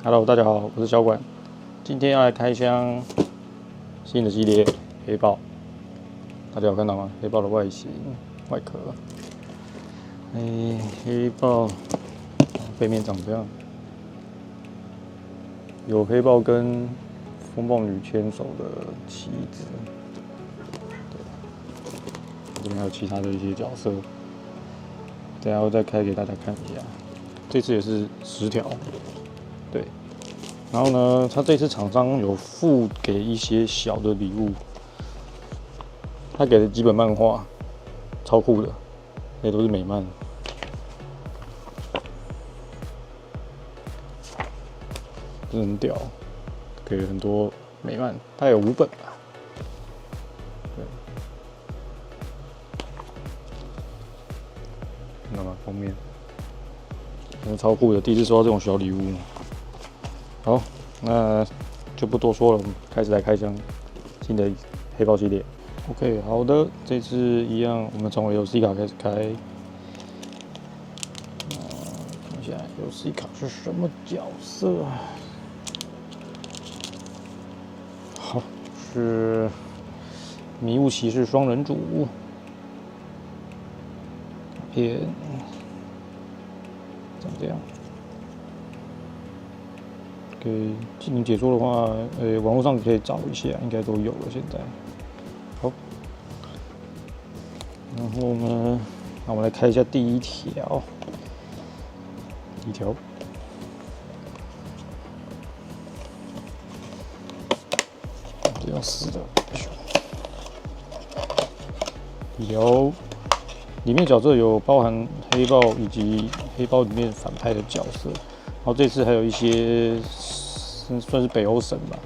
Hello，大家好，我是小管，今天要来开箱新的系列黑豹。大家有看到吗？黑豹的外形、外壳。黑豹背面长这样，有黑豹跟风暴女牵手的旗子。这边还有其他的一些角色，等下我再开给大家看一下。这次也是10条，对。然后呢，他这次厂商有附给一些小的礼物，他给的基本漫画超酷的，也都是美漫。真的很屌，给了很多美漫，大概有5本吧。对，看到吗？封面，真的超酷的，第一次收到这种小礼物。好，那就不多说了，我们开始来开箱新的黑豹系列。OK， 好的，这次一样，我们从 LC 卡开始开。看一下 LC 卡是什么角色啊？好，是迷雾骑士双人组。片长这样。给进行解说的话，网络上可以找一下，应该都有了。现在，好，然后呢，那我们来看一下第一条。第一条，这样撕的。第一条，里面角色有包含黑豹以及黑豹里面反派的角色。然后这次还有一些算是北欧神吧，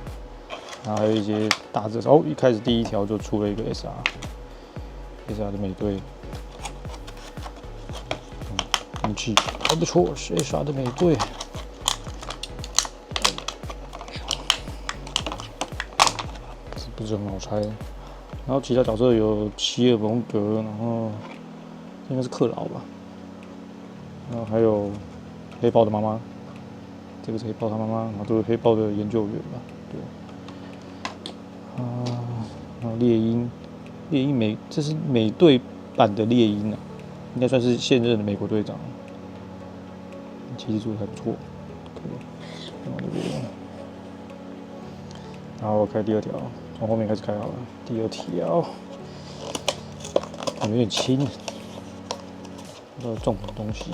然后还有一些大字哦。一开始第一条就出了一个 SR 的美队，武器还不错，是 SR 的美队。这不是很好猜。然后其他角色有齐尔蒙格，然后应该是克劳吧，然后还有黑豹的妈妈。这个是黑豹他妈妈，然后都是黑豹的研究员吧，对。然后猎鹰这是美队版的猎鹰啊，应该算是现任的美国队长。其实做的还不错，可以。然后我开第二条，从后面开始开好了。第二条，有点轻，不知道重什么东西。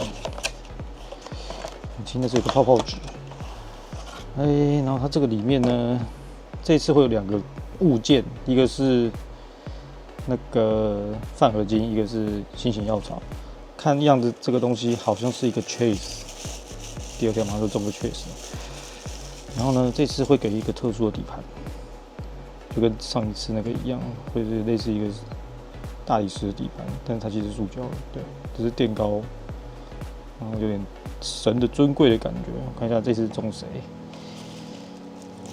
很轻的是有个泡泡纸。然后它这个里面呢，这次会有2个物件，一个是那个饭合金，一个是新型药草。看样子这个东西好像是一个 chase， 第二条马上就中个 chase。然后呢，这次会给一个特殊的底盘，就跟上一次那个一样，会是类似一个大理石的底盘，但是它其实是塑胶的，对，只是垫高，然后有点神的尊贵的感觉。我看一下这次中谁。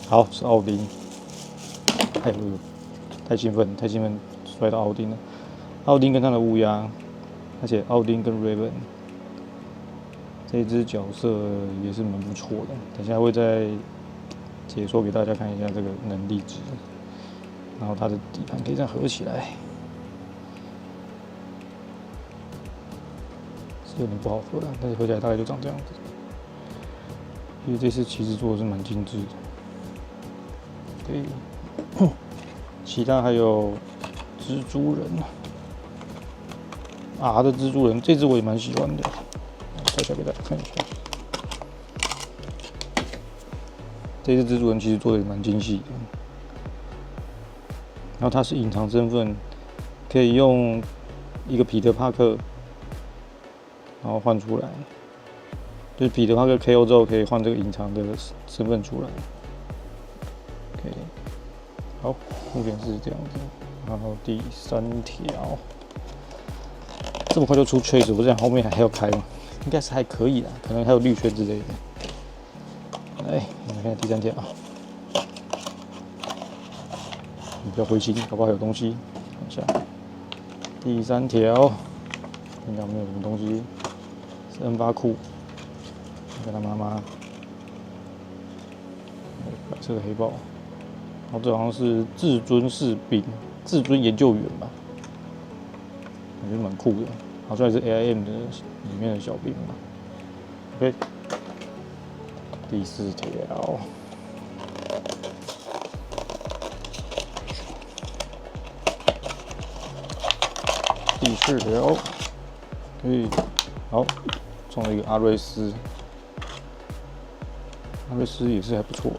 好，是奥丁。哎呦，太兴奋，摔到奥丁了。奥丁跟他的乌鸦，而且奥丁跟 Raven 这一只角色也是蛮不错的。等一下会再解说给大家看一下这个能力值，然后它的底盘可以这样合起来，是有点不好合的，但是合起来大概就长这样子。因为这次其实做的是蛮精致的。对，其他还有蜘蛛人，R 的蜘蛛人，这只我也蛮喜欢的，拆下给大家看一下。这只蜘蛛人其实做的也蛮精细的，然后它是隐藏身份，可以用一个彼得帕克，然后换出来，就是彼得帕克 KO 之后可以换这个隐藏的身份出来。好，目前是这样子。然后第3条，这么快就出 chase， 我想后面还要开吗？应该是还可以啦，可能还有绿圈之类的。来，我们看第3条，你不要灰心，搞不好有东西。看一下第3条，看看有没有什么东西。是 N8 库，跟他妈妈。白色的黑豹，然后这好像是至尊士兵、至尊研究员吧，感觉蛮酷的，好像也是 AIM 的里面的小兵吧。OK， 第4条。第4条，好，中了一个阿瑞斯，阿瑞斯也是还不错，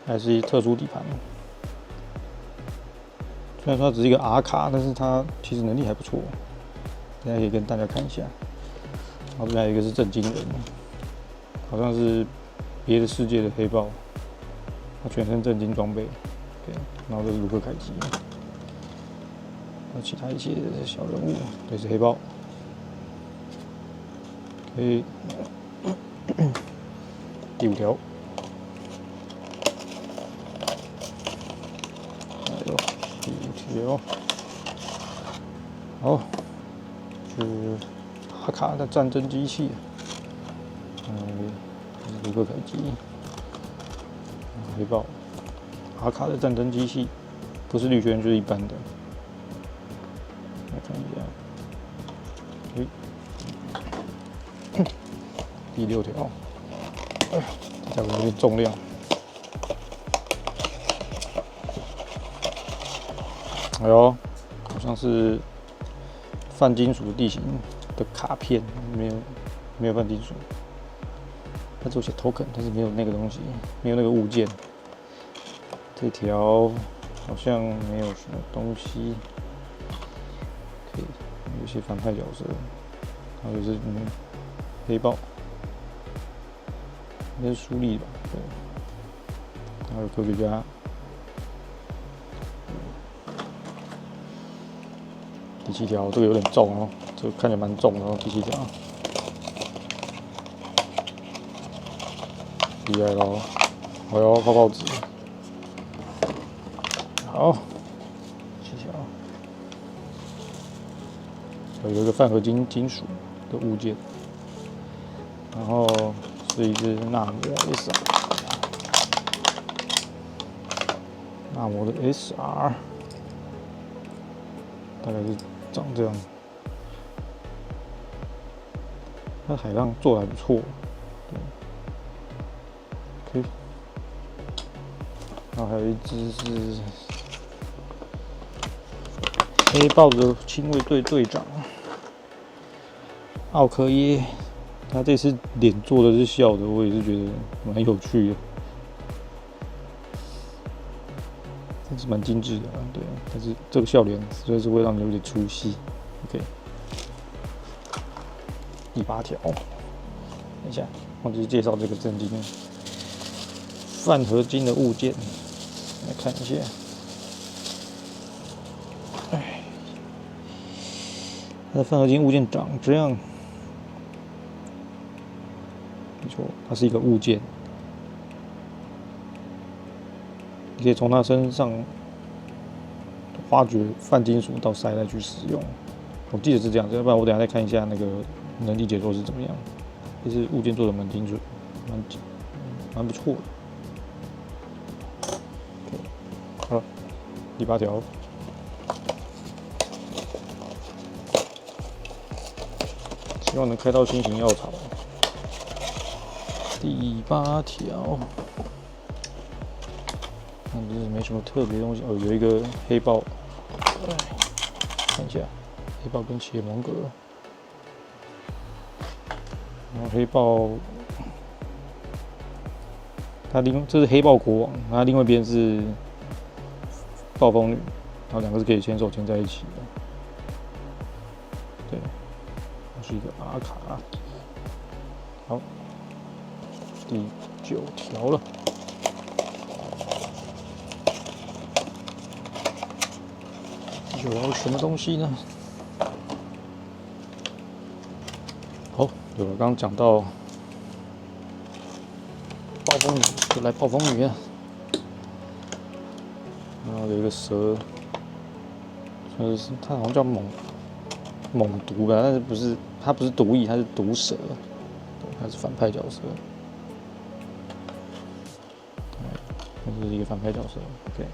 还是特殊底盘。虽然说它只是一个 R 卡，但是它其实能力还不错。现在可以跟大家看一下。然后这边还有一个是震惊人，好像是别的世界的黑豹，它全身震惊装备。对，然后这是卢克凯奇。还有其他一些小人物，这是黑豹。OK， 第5条。第5条。好，是哈卡的战争机器。这是卢克凯奇。黑豹。哈卡的战争机器，不是绿圈就是一般的。来看一下，第6条，这家伙有点重量，哎呦，好像是泛金属地形的卡片，没有泛金属，它只有写 token， 但是没有那个东西，没有那个物件。这条好像没有什么东西。有些反派角色，然后就是黑豹，应该是苏利吧，对，还有科学家，第7条，这个有点重哦，这个看起来蛮重的哦，第7条，厉害咯，哎呦，泡泡纸，好。有一个泛合金属的物件，然后是一只纳摩 SR， 纳摩的 SR， 大概是长这样。它海浪做的还不错，对 ，OK。然后还有一只是黑豹的亲卫队队长奥科耶，他这次脸做的是笑的，我也是觉得蛮有趣的，真是蛮精致的啊，对。但是这个笑脸实在是会让你有点出戏。OK， 第8条，等一下，忘记介绍这个震惊泛合金的物件，来看一下。它的泛合金物件长这样，没错，它是一个物件，你可以从它身上挖掘泛金属到鳃来去使用。我记得是这样，要不然我等一下再看一下那个能力解说是怎么样。其实物件做的蛮精准，蛮不错的。好，第8条。希望能开到新型药草。第8条，这是没什么特别东西哦，有一个黑豹，看一下，黑豹跟企业蒙格，然后黑豹，这是黑豹国王，然后另外一边是暴风女，然后2个是可以牵手牵在一起的，对。是一个阿卡，好，第9条了。第9条是什么东西呢？好，有了，刚刚讲到暴风女，就来暴风女啊。然后有一个蛇，它好像叫猛毒吧，但是它不是毒液，它是毒蛇，它是反派角色。这是一个反派角色。OK，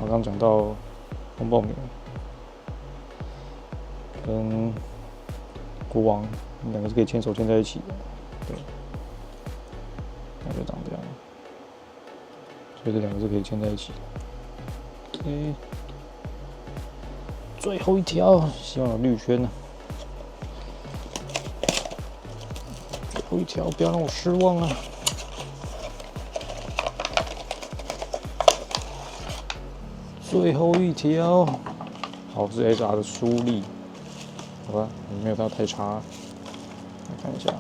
我刚讲到红爆鸟跟国王两个是可以牵手牵在一起的，对，那就长这样，所以这两个是可以牵在一起的。OK， 最后一条，希望有绿圈呢。最后一条，不要让我失望啊！最后一条，好，是 SR 的舒力，好吧，没有到太差。来看一下，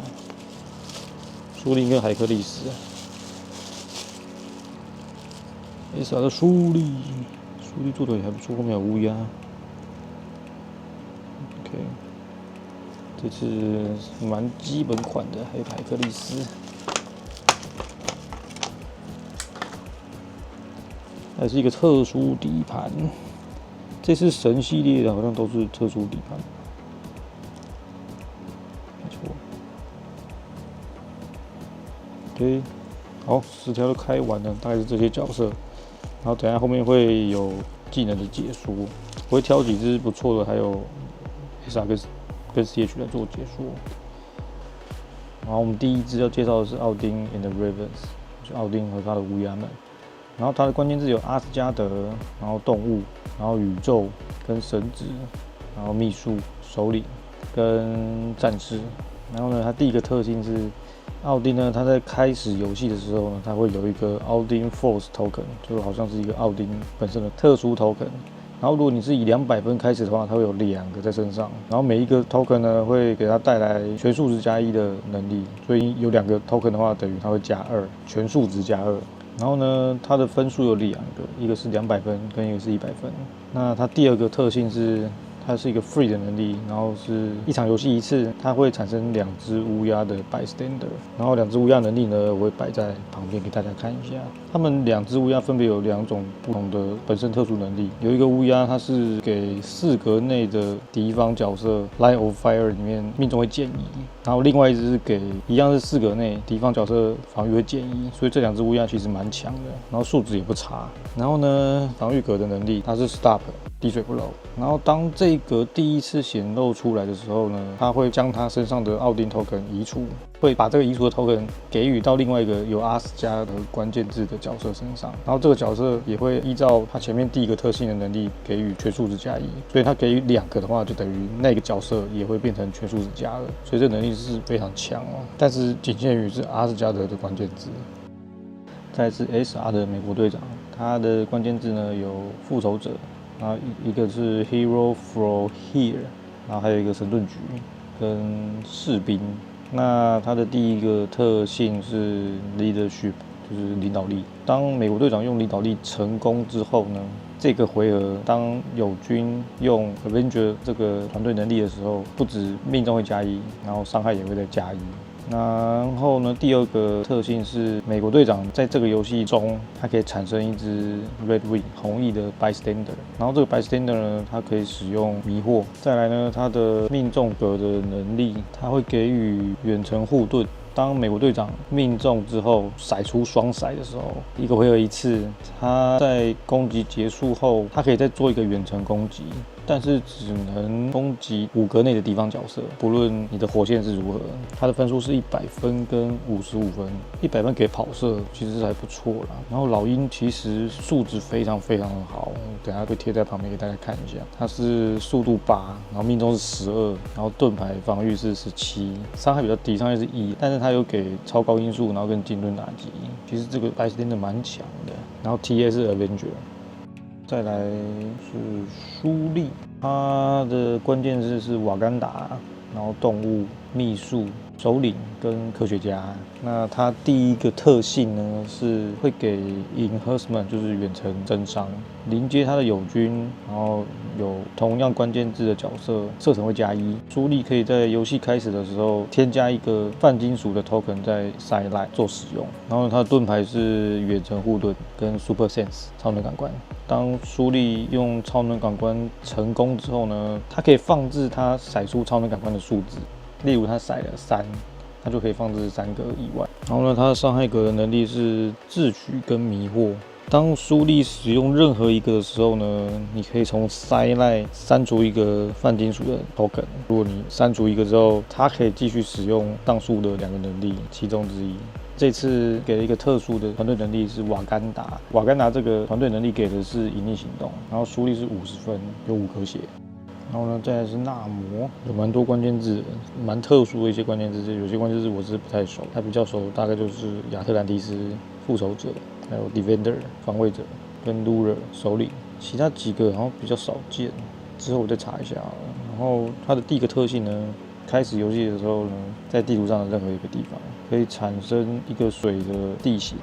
舒力跟海克力斯 ，SR 的舒力做的也还不错，后面有乌鸦。OK， 这次蛮基本款的，还有海克力斯。还是一个特殊底盘，这次神系列的好像都是特殊底盘，没错。OK， 好，10条都开完了，大概是这些角色。然后等一下后面会有技能的解说，我会挑几只不错的，还有 SR 跟 CH 来做解说。然后我们第一只要介绍的是奥丁 and the Ravens， 就奥丁和他的乌鸦们。然后它的关键字有阿斯加德，然后动物，然后宇宙跟神职，然后秘术、首领跟战士。然后呢，它第一个特性是奥丁呢，它在开始游戏的时候呢，它会有一个奥丁 Force Token， 就好像是一个奥丁本身的特殊 Token。然后如果你是以200分开始的话，它会有2个在身上，然后每一个 token 呢会给它带来全数值加1的能力，所以有2个 token 的话，等于它会加2，全数值加2。然后呢，它的分数有2个，一个是200分，跟一个是100分。那它第二个特性是，它是一个 free 的能力，然后是一场游戏一次，它会产生2只乌鸦的 bystander， 然后2只乌鸦能力呢，我会摆在旁边给大家看一下。它们2只乌鸦分别有2种不同的本身特殊能力，有一个乌鸦它是给4格内的敌方角色 Line of Fire 里面命中会减1，然后另外一只是给一样是4格内敌方角色防御会减1，所以这2只乌鸦其实蛮强的，然后数值也不差。然后呢，防御格的能力它是 Stop。滴水不漏。然后当这一格第一次显露出来的时候呢，它会将它身上的奥丁 token 移除，会把这个移除的 token 给予到另外一个有阿斯加的关键字的角色身上，然后这个角色也会依照它前面第一个特性的能力给予全数值加1，所以它给予2个的话，就等于那个角色也会变成全数值加2，所以这能力是非常强哦。但是仅限于是阿斯加德的关键字。再是 SR 的美国队长，他的关键字呢有复仇者。然后一个是 Hero for Here， 然后还有一个神盾局跟士兵。那它的第一个特性是 Leadership， 就是领导力。当美国队长用领导力成功之后呢，这个回合当友军用 Avenger 这个团队能力的时候，不止命中会加1，然后伤害也会再加1。然后呢，第二个特性是美国队长在这个游戏中，它可以产生一只 Red Wing 红翼的 Bystander， 然后这个 Bystander 呢，它可以使用迷惑。再来呢，它的命中格的能力，它会给予远程护盾。当美国队长命中之后，甩出双甩的时候，一个回合一次，他在攻击结束后，他可以再做一个远程攻击，但是只能攻击5格内的敌方角色，不论你的火线是如何。他的分数是100分跟55分，100分给跑射其实还不错啦。然后老鹰其实素质非常非常的好，等一下会贴在旁边给大家看一下。它是速度8，然后命中是12，然后盾牌防御是17，伤害比较低，伤害是1，但是它有给超高音速，然后跟精准打击。其实这个白石真的蛮强的。然后 TA 是 Avenger。再来是舒力，它的关键字是瓦干达，然后动物、秘术、首领跟科学家。那它第一个特性呢是会给 enhancement， 就是远程增伤，临接它的友军，然后有同样关键字的角色，射程会加1。舒力可以在游戏开始的时候添加一个泛金属的 token 在 sideline 做使用。然后它的盾牌是远程护盾跟 super sense 超能感官。当舒力用超能感官成功之后呢，它可以放置它甩出超能感官的数值，例如它甩了3，它就可以放置3个以外。然后呢，它的伤害格的能力是智取跟迷惑。当苏力使用任何一个的时候呢，你可以从塞内删除一个泛金属的 token。如果你删除一个之后，它可以继续使用上述的2个能力其中之一。这次给了一个特殊的团队能力是瓦干达。瓦干达这个团队能力给的是隐匿行动，然后苏力是50分，有5颗血。然后呢，再来是纳摩，有蛮多关键字，蛮特殊的一些关键字，有些关键字我是不太熟，他比较熟大概就是亚特兰蒂斯复仇者，还有 Defender 防卫者跟 Lurer 首领，其他几个好像比较少见，之后我再查一下好了。然后它的第一个特性呢，开始游戏的时候呢，在地图上的任何一个地方可以产生一个水的地形。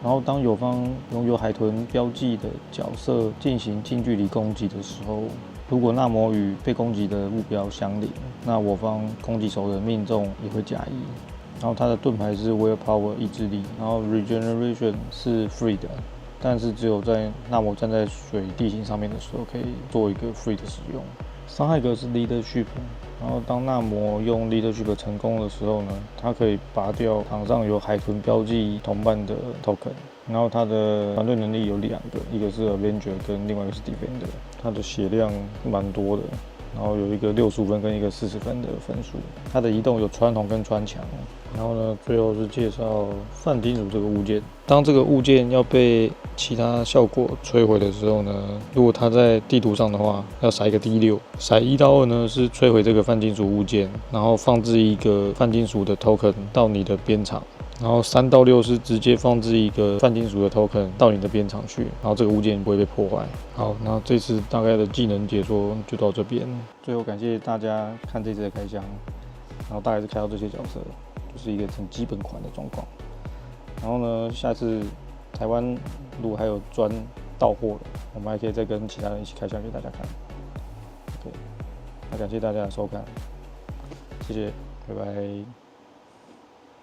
然后，当友方拥有海豚标记的角色进行近距离攻击的时候，如果纳摩与被攻击的目标相邻，那我方攻击手的命中也会加1。然后它的盾牌是 Willpower 意志力，然后 Regeneration 是 Free 的，但是只有在纳摩站在水地形上面的时候可以做一个 Free 的使用。伤害格是 Leadership， 然后当纳摩用 Leadership 成功的时候呢，它可以拔掉场上有海豚标记同伴的 Token。然后它的团队能力有2个，一个是 Avenger 跟另外一个是 Defender， 它的血量蛮多的，然后有一个65分跟一个40分的分数。它的移动有穿孔跟穿墙。然后呢，最后是介绍泛金属这个物件。当这个物件要被其他效果摧毁的时候呢，如果它在地图上的话，要撒一个 D6，撒1到2呢是摧毁这个泛金属物件，然后放置一个泛金属的 token 到你的边场。然后3到6是直接放置一个泛金属的 token 到你的边场去，然后这个物件不会被破坏。好，那这次大概的技能解说就到这边。最后感谢大家看这次的开箱，然后大概是开到这些角色，就是一个很基本款的状况。然后呢，下次台湾如果还有专到货了，我们还可以再跟其他人一起开箱给大家看。OK，那感谢大家的收看，谢谢，拜拜。